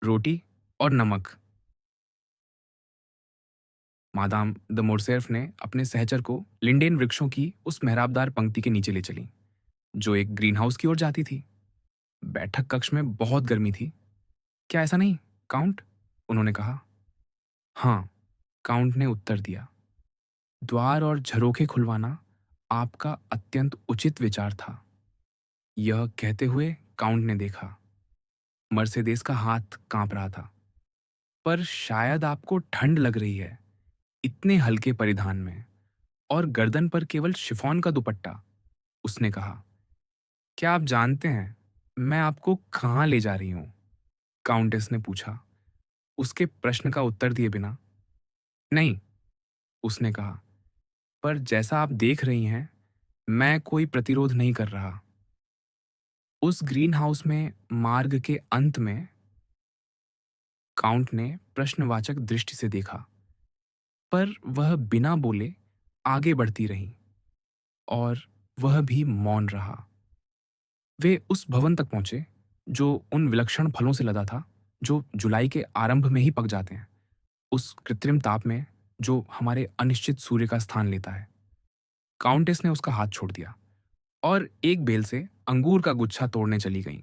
रोटी और नमक। Madame the मोरसेफ ने अपने सहचर को लिंडेन वृक्षों की उस मेहराबदार पंक्ति के नीचे ले चली, जो एक ग्रीनहाउस की ओर जाती थी। बैठक कक्ष में बहुत गर्मी थी। क्या ऐसा नहीं, काउंट? उन्होंने कहा। हाँ, काउंट ने उत्तर दिया। द्वार और झरोखे खुलवाना आपका अत्यंत उचित विचार था। यह कहते हुए काउंट ने देखा। मर्सेदेस का हाथ कांप रहा था। पर शायद आपको ठंड लग रही है, इतने हल्के परिधान में, और गर्दन पर केवल शिफॉन का दुपट्टा, उसने कहा। क्या आप जानते हैं मैं आपको कहाँ ले जा रही हूँ? काउंटेस ने पूछा, उसके प्रश्न का उत्तर दिए बिना। नहीं, उसने कहा, पर जैसा आप देख रही हैं, मैं कोई प्रतिरोध नहीं कर रहा। उस ग्रीन हाउस में मार्ग के अंत में, काउंट ने प्रश्नवाचक दृष्टि से देखा, पर वह बिना बोले आगे बढ़ती रही, और वह भी मौन रहा। वे उस भवन तक पहुंचे जो उन विलक्षण फलों से लदा था, जो जुलाई के आरंभ में ही पक जाते हैं, उस कृत्रिम ताप में जो हमारे अनिश्चित सूर्य का स्थान लेता है। काउंटेस ने उसका हाथ छोड़ दिया और एक बेल से अंगूर का गुच्छा तोड़ने चली गईं।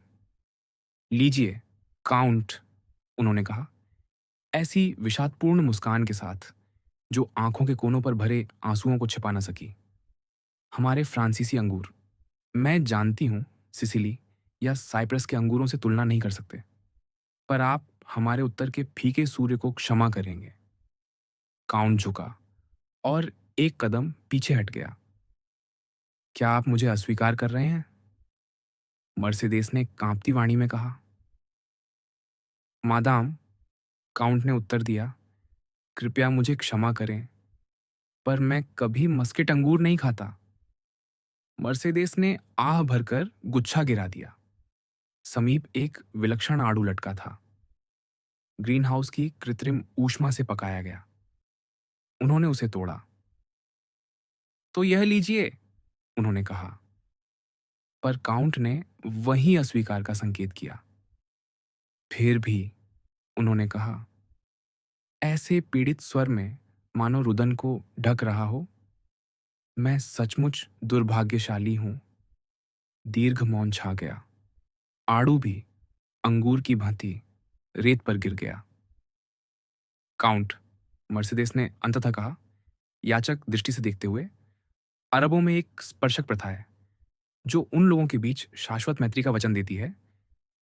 लीजिए, काउंट, उन्होंने कहा, ऐसी विषादपूर्ण मुस्कान के साथ जो आंखों के कोनों पर भरे आंसुओं को छिपा न सकी। हमारे फ्रांसीसी अंगूर, मैं जानती हूं सिसिली या साइप्रस के अंगूरों से तुलना नहीं कर सकते, पर आप हमारे उत्तर के फीके सूर्य को क्षमा करेंगे। काउंट झुका और एक कदम पीछे हट गया। क्या आप मुझे अस्वीकार कर रहे हैं? मर्सिडेस ने कांपती वाणी में कहा। मादाम, काउंट ने उत्तर दिया, कृपया मुझे क्षमा करें, पर मैं कभी मस्केट अंगूर नहीं खाता। मर्सिडेस ने आह भरकर गुच्छा गिरा दिया। समीप एक विलक्षण आड़ू लटका था, ग्रीन हाउस की कृत्रिम ऊष्मा से पकाया गया। उन्होंने उसे तोड़ा। तो यह लीजिए, उन्होंने कहा, पर काउंट ने वहीं अस्वीकार का संकेत किया। फिर भी, उन्होंने कहा, ऐसे पीड़ित स्वर में मानो रुदन को ढक रहा हो। मैं सचमुच दुर्भाग्यशाली हूं। दीर्घ मौन छा गया। आड़ू भी अंगूर की भांति रेत पर गिर गया। काउंट, मर्सिडेस ने अंततः कहा, याचक दृष्टि से देखते हुए, अरबों में एक स्पर्शक प्रथा है जो उन लोगों के बीच शाश्वत मैत्री का वचन देती है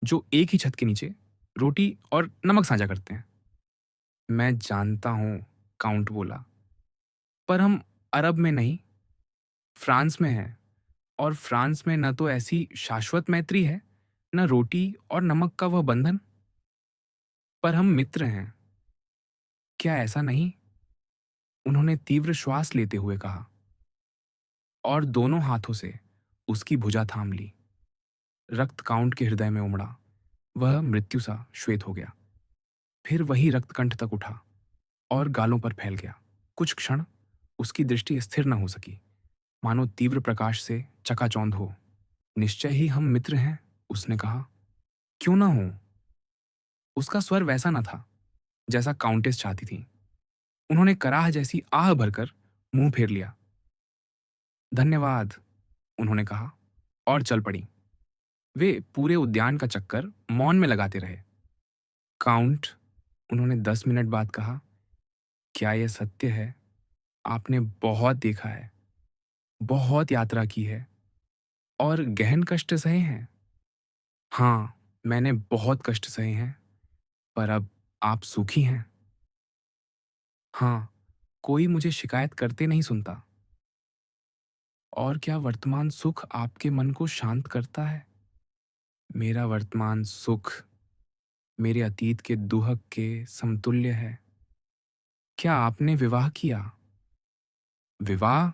जो एक ही छत के नीचे रोटी और नमक साझा करते हैं। मैं जानता हूं, काउंट बोला, पर हम अरब में नहीं, फ्रांस में हैं, और फ्रांस में न तो ऐसी शाश्वत मैत्री है, न रोटी और नमक का वह बंधन, पर हम मित्र हैं। क्या ऐसा नहीं? उन्होंने तीव्र श्वास लेते हुए कहा, और दोनों हाथों से उसकी भुजा थाम ली। रक्त काउंट के हृदय में उमड़ा। वह मृत्यु सा श्वेत हो गया। फिर वही रक्तकंठ तक उठा और गालों पर फैल गया। कुछ क्षण उसकी दृष्टि स्थिर न हो सकी, मानो तीव्र प्रकाश से चकाचौंध हो। निश्चय ही हम मित्र हैं, उसने कहा। क्यों ना हो? उसका स्वर वैसा न था जैसा काउंटेस चाहती थी। उन्होंने कराह जैसी आह भरकर मुंह फेर लिया। धन्यवाद, उन्होंने कहा, और चल पड़ी। वे पूरे उद्यान का चक्कर मौन में लगाते रहे। काउंट, उन्होंने 10 मिनट बाद कहा, क्या यह सत्य है? आपने बहुत देखा है, बहुत यात्रा की है, और गहन कष्ट सहे हैं। हाँ, मैंने बहुत कष्ट सहे हैं, पर अब आप सुखी हैं। हाँ, कोई मुझे शिकायत करते नहीं सुनता। और क्या वर्तमान सुख आपके मन को शांत करता है? मेरा वर्तमान सुख मेरे अतीत के दुहक के समतुल्य है। क्या आपने विवाह किया? विवाह?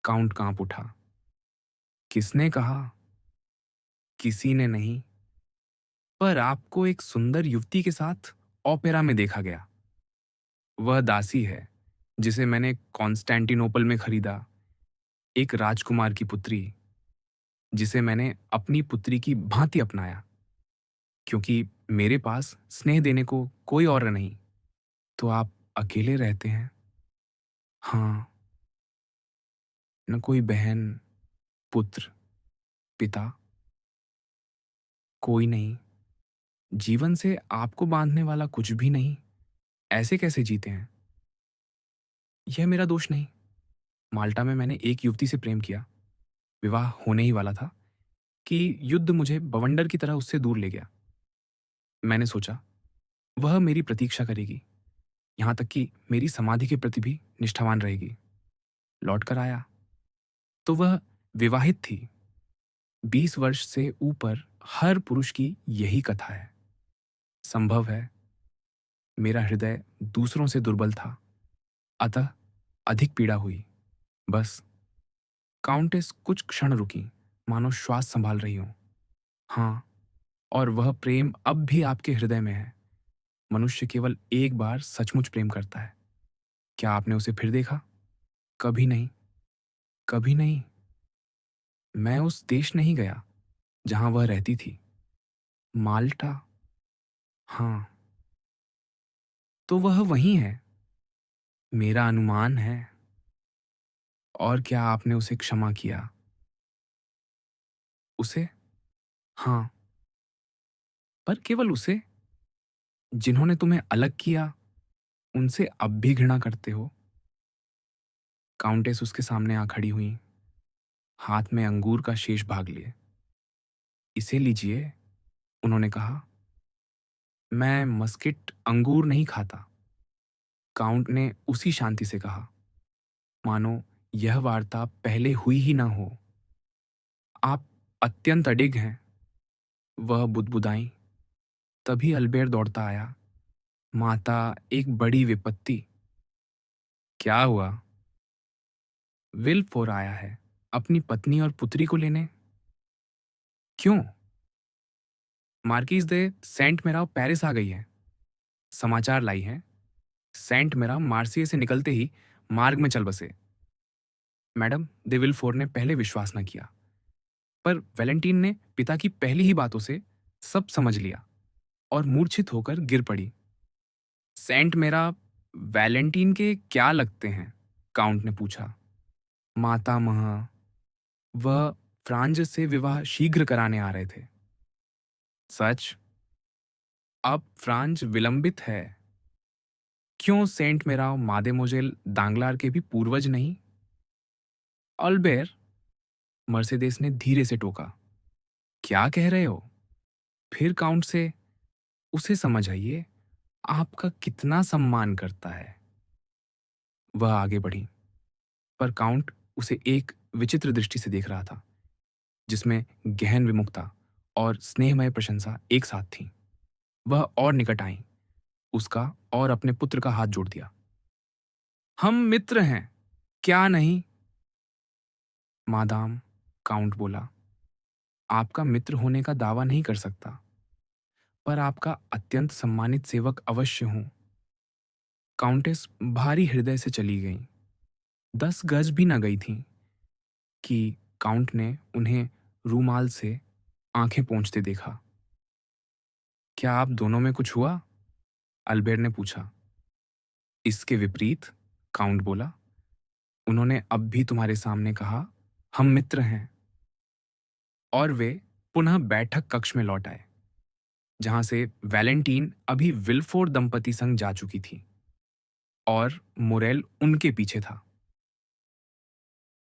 काउंट कांप उठा। किसने कहा? किसी ने नहीं, पर आपको एक सुंदर युवती के साथ ओपेरा में देखा गया। वह दासी है जिसे मैंने कॉन्स्टेंटिनोपल में खरीदा, एक राजकुमार की पुत्री, जिसे मैंने अपनी पुत्री की भांति अपनाया। क्योंकि मेरे पास स्नेह देने को कोई और नहीं। तो आप अकेले रहते हैं? हाँ। न कोई बहन, पुत्र, पिता? कोई नहीं? जीवन से आपको बांधने वाला कुछ भी नहीं? ऐसे कैसे जीते हैं? यह मेरा दोष नहीं। माल्टा में मैंने एक युवती से प्रेम किया। विवाह होने ही वाला था कि युद्ध मुझे बवंडर की तरह उससे दूर ले गया। मैंने सोचा वह मेरी प्रतीक्षा करेगी, यहाँ तक कि मेरी समाधि के प्रति भी निष्ठावान रहेगी। लौटकर आया तो वह विवाहित थी। 20 वर्ष से ऊपर हर पुरुष की यही कथा है। संभव है मेरा हृदय दूसरों से दुर्बल था, अतः अधिक पीड़ा हुई। बस। काउंटेस कुछ क्षण रुकी, मानो श्वास संभाल रही हो। हाँ, और वह प्रेम अब भी आपके हृदय में है। मनुष्य केवल एक बार सचमुच प्रेम करता है। क्या आपने उसे फिर देखा? कभी नहीं। कभी नहीं। मैं उस देश नहीं गया जहां वह रहती थी। माल्टा? हाँ। तो वह वहीं है। मेरा अनुमान है। और क्या आपने उसे क्षमा किया? उसे? हाँ। पर केवल उसे? जिन्होंने तुम्हें अलग किया उनसे अब भी घृणा करते हो? काउंटेस उसके सामने आ खड़ी हुई, हाथ में अंगूर का शेष भाग लिए। इसे लीजिए, उन्होंने कहा। मैं मस्किट अंगूर नहीं खाता। काउंट ने उसी शांति से कहा, मानो यह वार्ता पहले हुई ही ना हो। आप अत्यंत अडिग हैं। वह बुदबुदाई। तभी अल्बेर दौड़ता आया। माता, एक बड़ी विपत्ति। क्या हुआ? विल्फोर आया है अपनी पत्नी और पुत्री को लेने। क्यों? मार्किज दे सेंट मेराव पेरिस आ गई है। समाचार लाई है। सेंट मेरा मार्सिये से निकलते ही मार्ग में चल बसे। मैडम दे विल्फोर ने पहले विश्वास न किया, पर वैलेंटीन ने पिता की पहली ही बातों से सब समझ लिया और मूर्छित होकर गिर पड़ी। सेंट मेरा वैलेंटीन के क्या लगते हैं? काउंट ने पूछा। मातामह, वह फ्रांज से विवाह शीघ्र कराने आ रहे थे। सच? अब फ्रांज विलंबित है। क्यों सेंट मेरा मादेमोजेल दांगलार के भी पूर्वज नहीं? अल्बेर, मर्सेदेस ने धीरे से टोका। क्या कह रहे हो? फिर काउंट से, उसे समझ आइए, आपका कितना सम्मान करता है। वह आगे बढ़ी, पर काउंट उसे एक विचित्र दृष्टि से देख रहा था, जिसमें गहन विमुखता और स्नेहमय प्रशंसा एक साथ थी। वह और निकट आई, उसका और अपने पुत्र का हाथ जोड़ दिया। हम मित्र हैं, क्या नहीं? मादाम, काउंट बोला, आपका मित्र होने का दावा नहीं कर सकता, पर आपका अत्यंत सम्मानित सेवक अवश्य हूं। काउंटेस भारी हृदय से चली गईं। 10 गज भी न गई थीं कि काउंट ने उन्हें रूमाल से आंखें पोंछते देखा। क्या आप दोनों में कुछ हुआ? अल्बेर ने पूछा। इसके विपरीत, काउंट बोला, उन्होंने अब भी तुम्हारे सामने कहा, हम मित्र हैं। और वे पुनः बैठक कक्ष में लौट आए, जहां से वैलेंटीन अभी विल्फोर दंपति संग जा चुकी थी और मोरेल उनके पीछे था।